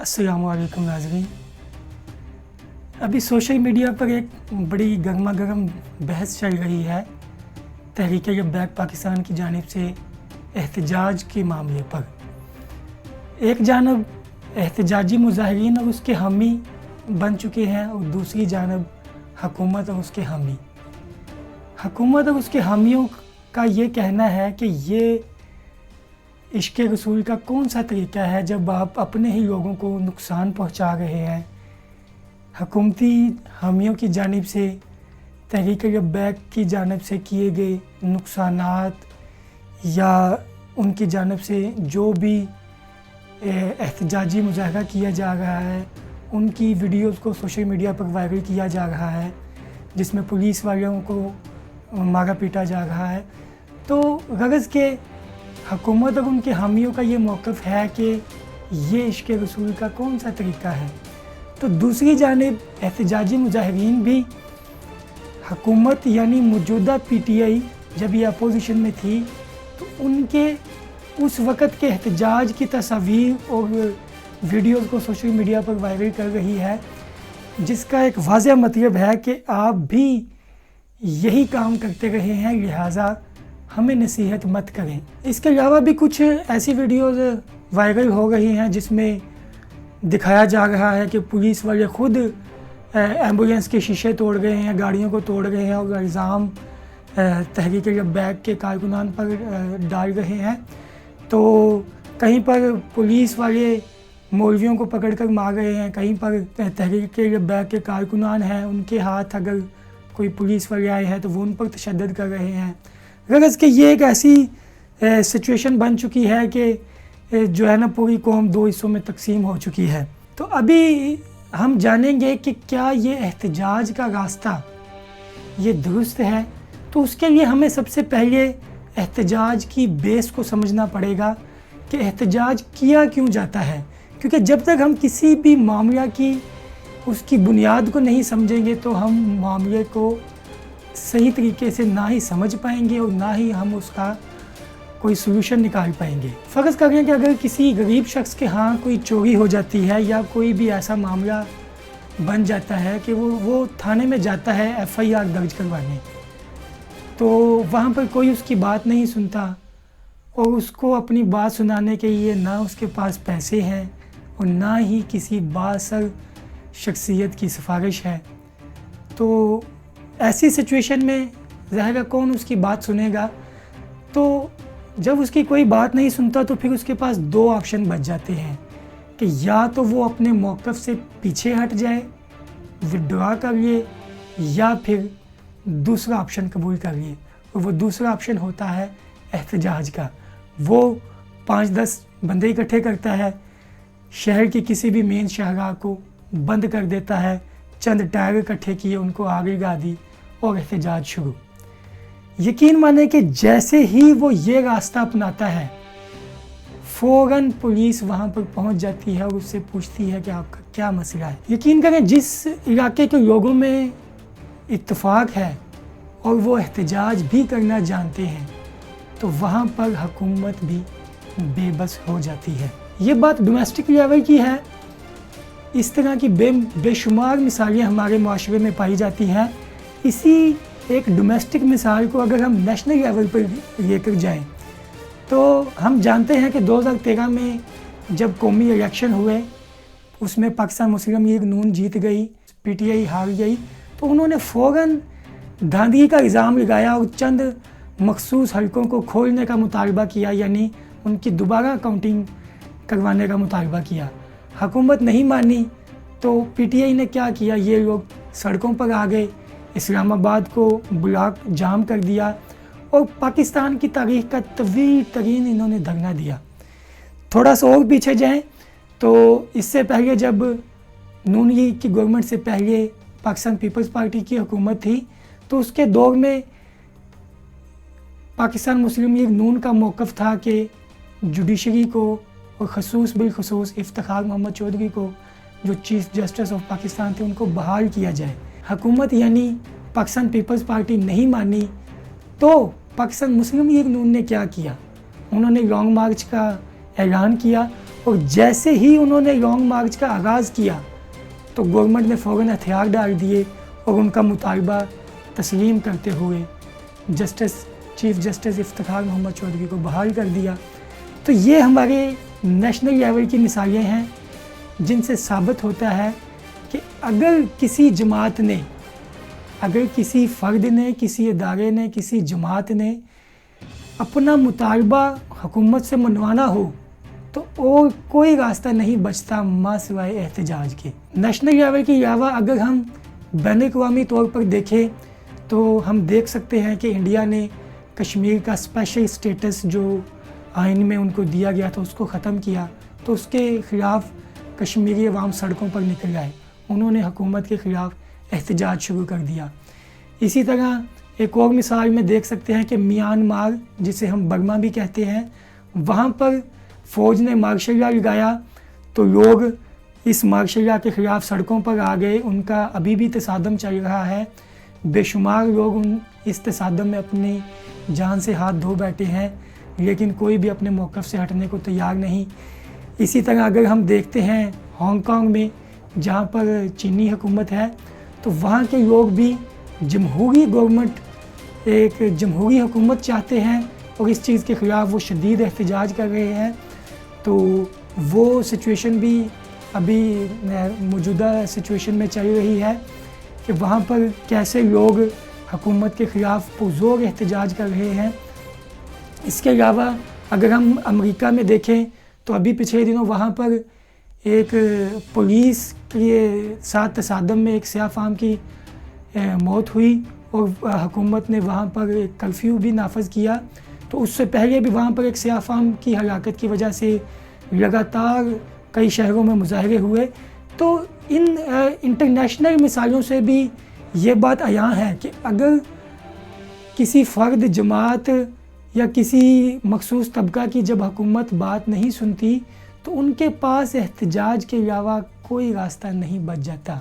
अस्सलाम वालेकुम नाज़रीन। अभी सोशल मीडिया पर एक बड़ी गर्मा गर्म बहस चल रही है तहरीक लब्बैक पाकिस्तान की जानिब से एहतजाज के मामले पर। एक जानब एहतजाजी मुजाहिरीन और उसके हामी बन चुके हैं और दूसरी जानब हुकूमत और उसके हामी। हुकूमत और उसके हामियों का ये कहना है कि ये इश्क़ रसूल का कौन सा तरीका है जब आप अपने ही लोगों को नुकसान पहुंचा रहे हैं। हुकूमती हामियों की जानिब से तहरीक लब्बैक की जानिब से किए गए नुकसानात या उनकी जानिब से जो भी एहतजाजी मुजाहरा किया जा रहा है, उनकी वीडियोज़ को सोशल मीडिया पर वायरल किया जा रहा है जिसमें पुलिस वालों को मारा पीटा जा रहा है। तो गरज के हुकूमत और उनके हामियों का ये मौक़िफ़ है कि ये इश्क़ रसूल का कौन सा तरीका है। तो दूसरी जानिब एहतजाजी मुजाहिरीन भी हुकूमत यानी मौजूदा PTI जब ये अपोजिशन में थी तो उनके उस वक़्त के एहतजाज की तस्वीर और वीडियोज़ को सोशल मीडिया पर वायरल कर रही है, जिसका एक वाज़ेह मतलब है कि आप भी यही काम करते रहे हैं, लिहाजा हमें नसीहत मत करें। इसके अलावा भी कुछ ऐसी वीडियोज़ वायरल हो रही हैं जिसमें दिखाया जा रहा है कि पुलिस वाले ख़ुद एम्बुलेंस के शीशे तोड़ गए हैं, गाड़ियों को तोड़ गए हैं और इल्ज़ाम तहरीक लब्बैक के कारकुनान पर डाल रहे हैं। तो कहीं पर पुलिस वाले मौलवियों को पकड़ कर मार रहे हैं, कहीं पर तहरीक लब्बैक के कारकुनान हैं, उनके हाथ अगर कोई पुलिस वाले आए हैं तो वो उन पर तशद्दुद कर रहे हैं। गरज कि ये एक ऐसी सिचुएशन बन चुकी है कि जो है ना पूरी कौम दो हिस्सों में तकसीम हो चुकी है। तो अभी हम जानेंगे कि क्या ये एहतजाज का रास्ता ये दुरुस्त है। तो उसके लिए हमें सबसे पहले एहतजाज की बेस को समझना पड़ेगा कि एहतजाज किया क्यों जाता है, क्योंकि जब तक हम किसी भी मामला की उसकी बुनियाद को नहीं समझेंगे तो हम मामले को सही तरीके से ना ही समझ पाएंगे और ना ही हम उसका कोई सोल्यूशन निकाल पाएंगे। फ़र्ज़ करें कि अगर किसी गरीब शख्स के यहाँ कोई चोरी हो जाती है या कोई भी ऐसा मामला बन जाता है कि वो थाने में जाता है FIR दर्ज करवाने, तो वहाँ पर कोई उसकी बात नहीं सुनता और उसको अपनी बात सुनाने के लिए ना उसके पास पैसे हैं और ना ही किसी बाअसर शख्सियत की सिफारिश है। तो ऐसी सिचुएशन में ज़ाहिर कौन उसकी बात सुनेगा। तो जब उसकी कोई बात नहीं सुनता तो फिर उसके पास दो ऑप्शन बच जाते हैं कि या तो वो अपने मौक़िफ़ से पीछे हट जाए, विड्रॉ कर लिए, या फिर दूसरा ऑप्शन कबूल कर लिए। और वो दूसरा ऑप्शन होता है एहतजाज का। वो 5-10 बंदे इकट्ठे करता है, शहर की किसी भी मेन शाहराह को बंद कर देता है, चंद टायर इकट्ठे किए, उनको आग लगा दी और एहतजाज शुरू। यकीन माने कि जैसे ही वो ये रास्ता अपनाता है फ़ौरन पुलिस वहाँ पर पहुँच जाती है और उससे पूछती है कि आपका क्या मसला है। यकीन करें जिस इलाके के लोगों में इत्तेफाक है और वो एहतजाज भी करना जानते हैं तो वहाँ पर हुकूमत भी बेबस हो जाती है। ये बात डोमेस्टिक लेवल की है। इस तरह की बेशुमार मिसालें हमारे माशरे में पाई जाती हैं। इसी एक डोमेस्टिक मिसाल को अगर हम नेशनल लेवल पर लेकर जाएं तो हम जानते हैं कि 2013 में जब कौमी इलेक्शन हुए उसमें पाकिस्तान मुस्लिम लीग नून जीत गई, PTI हार गई, तो उन्होंने फ़ौरन धांधली का इल्ज़ाम लगाया और चंद मखसूस हलकों को खोलने का मुतालबा किया, यानी उनकी दोबारा काउंटिंग करवाने का मुतालबा किया। हुकूमत नहीं मानी तो PTI ने क्या किया, ये लोग सड़कों पर आ गए, इस्लामाबाद को ब्लॉक जाम कर दिया और पाकिस्तान की तारीख़ का तवील तरीन इन्होंने धरना दिया। थोड़ा सा और पीछे जाएं तो इससे पहले जब नून लीग की गवर्नमेंट से पहले पाकिस्तान पीपल्स पार्टी की हुकूमत थी तो उसके दौर में पाकिस्तान मुस्लिम लीग नून का मौक़िफ़ था कि जुडिशरी को और ख़ुसूस बिलख़ुसूस इफ्तिखार मोहम्मद चौधरी को जो चीफ़ जस्टिस ऑफ पाकिस्तान थे उनको बहाल किया जाए। हुकूमत यानी पाकिस्तान पीपल्स पार्टी नहीं मानी तो पाकिस्तान मुस्लिम लीग नून ने क्या किया, उन्होंने लॉन्ग मार्च का ऐलान किया اور جیسے ہی انہوں نے لانگ مارچ کا آغاز کیا تو گورنمنٹ نے فوراً ہتھیار ڈال دیے اور ان کا مطالبہ تسلیم کرتے ہوئے چیف جسٹس افتخار محمد چودھری کو بحال کر دیا۔ تو یہ ہمارے نیشنل لیول کی مثالیں ہیں جن سے ثابت ہوتا ہے کہ اگر کسی جماعت نے، اگر کسی فرد نے، کسی ادارے نے، کسی جماعت نے اپنا مطالبہ حکومت سے منوانا ہو تو اور کوئی راستہ نہیں بچتا ماں سوائے احتجاج کے۔ نیشنل لیول کے علاوہ اگر ہم بین الاقوامی طور پر دیکھیں تو ہم دیکھ سکتے ہیں کہ انڈیا نے کشمیر کا اسپیشل اسٹیٹس جو آئین میں ان کو دیا گیا تھا اس کو ختم کیا، تو اس کے خلاف کشمیری عوام سڑکوں پر نکل آئے، انہوں نے حکومت کے خلاف احتجاج شروع کر دیا۔ اسی طرح ایک اور مثال میں دیکھ سکتے ہیں کہ میانمار، جسے ہم برما بھی کہتے ہیں، وہاں پر فوج نے مارشل لا لگایا تو لوگ اس مارشل لا کے خلاف سڑکوں پر آ گئے، ان کا ابھی بھی تصادم چل رہا ہے، بے شمار لوگ اس تصادم میں اپنی جان سے ہاتھ دھو بیٹھے ہیں، لیکن کوئی بھی اپنے موقف سے ہٹنے کو تیار نہیں۔ اسی طرح اگر ہم دیکھتے ہیں ہانگ کانگ میں جہاں پر چینی حکومت ہے، تو وہاں کے لوگ بھی جمہوری گورنمنٹ، ایک جمہوری حکومت چاہتے ہیں اور اس چیز کے خلاف وہ شدید احتجاج کر رہے ہیں۔ تو وہ سچویشن بھی ابھی موجودہ سچویشن میں چل رہی ہے کہ وہاں پر کیسے لوگ حکومت کے خلاف پرزور احتجاج کر رہے ہیں۔ اس کے علاوہ اگر ہم امریکہ میں دیکھیں تو ابھی پچھلے دنوں وہاں پر ایک پولیس کے ساتھ تصادم میں ایک سیاہ فام کی موت ہوئی اور حکومت نے وہاں پر ایک کرفیو بھی نافذ کیا۔ تو اس سے پہلے بھی وہاں پر ایک سیاہ فام کی ہلاکت کی وجہ سے لگاتار کئی شہروں میں مظاہرے ہوئے۔ تو ان انٹرنیشنل مثالوں سے بھی یہ بات عیاں ہے کہ اگر کسی فرد، جماعت یا کسی مخصوص طبقہ کی جب حکومت بات نہیں سنتی تو ان کے پاس احتجاج کے علاوہ کوئی راستہ نہیں بچ جاتا۔